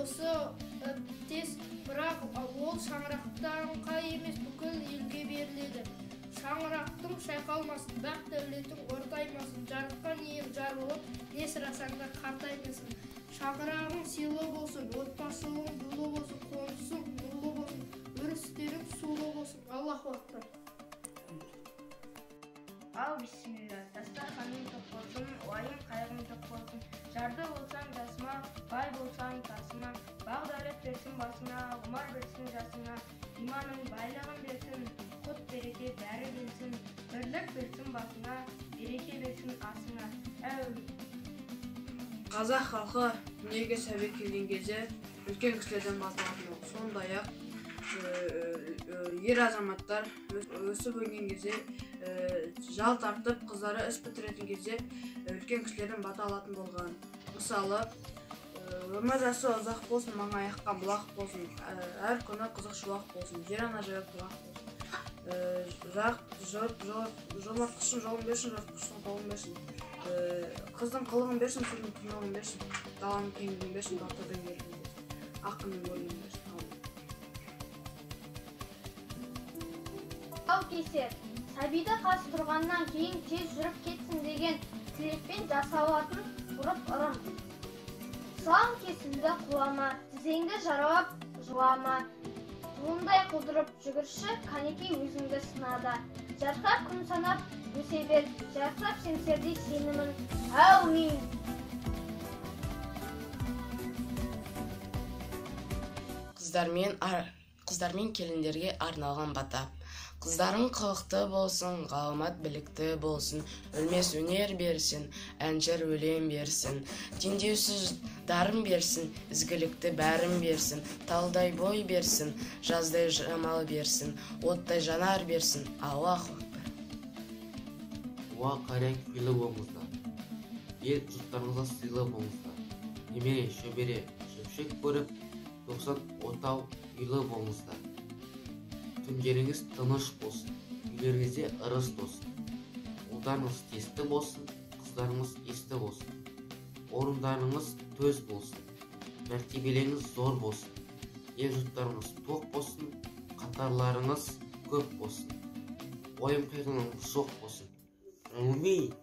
осы тез, бірақ ол шаңырақтан емес бүкіл елге беріледі. Шаңырақтың шайқалмасын, бақ дәулетің ортаймасын, жарыққан ең жар болып, не сұрасаң да қартаймасын. Шаңырағың сыйлы болсын, отбасың дулы болсын, қонысың нұрлы болсын, өрістерің сулы болсын. Аллаху акбар. Ал бисмилла, дастарханың тоқ болсын, уайым қайғың жоқ болсын. Жарды болсаң жасыма, бай болсаң тасыма, бақ дәулет берсін басына, ғұмар берсін жасына, иманың байлығын берсін, құт береке бәрі келсін, бірлік берсін басына, береке берсін асына. Қазақ халқы дүниеге сәби келген кезде үлкен кісілерден басталатын. Сондай-ақ ер азаматтар өсіп өнген кезде жал тартып, қыздары іс бітіретін кезде үлкен кісілерден бата алатын болған. Мысалы, өмір жасы ұзақ болсын, маңы аяққа бұлақ болсын, әр күні қызық шуақ болсын, жер ана жайы құлақ болсын. Жомарт қышын жолын берсін, жұрт қышын қолын берсін. Қыздың қылығын берсін, судың тұнығын берсін, даланың кеңдігін берсін, батырдың ерлігін берсін, ақынның бөлігін берсін. Тұсаукесер, сәбиді қас тұрғаннан кейін тез жүріп кетсін деген тілекпен жасалатын ғұрып ырым. Сылаң кесімді құлама, тізеңді жаралап жылама, тұлындай құлдырып жүгірші, кәнекей өзіңді сынада. Жарқырап күн санап өсе бер, жарқырап семсердей сенімін. Әумин. Қыздармен келіндерге арналған бата. Қыздарың қылықты болсын, ғаламат білікті болсын, өлмес өнер берсін, әншір өлең берсін, теңдеусіз дарын берсін, ізгілікті бәрін берсін, талдай бой берсін, жаздай жамал берсін, оттай жанар берсін. Аллаху акбар. Уа қарияң күйлі болыңыздар, ел жұрттарыңызға сыйлы болыңыздар, немере шөбере шөпшек көріп, 90 отау үйлі болыңыздар. Түндеріңіз тыныш болсын, үйлеріңізде ырыс болсын, ұлдарыңыз тесті болсын, қыздарыңыз есті болсын, орындарыңыз төз болсын, мәртебелеріңіз зор болсын, ел жұрттарыңыз тоқ болсын, қатарларыңыз көп болсын, уайым қайғыңыз жоқ болсын. Әумин.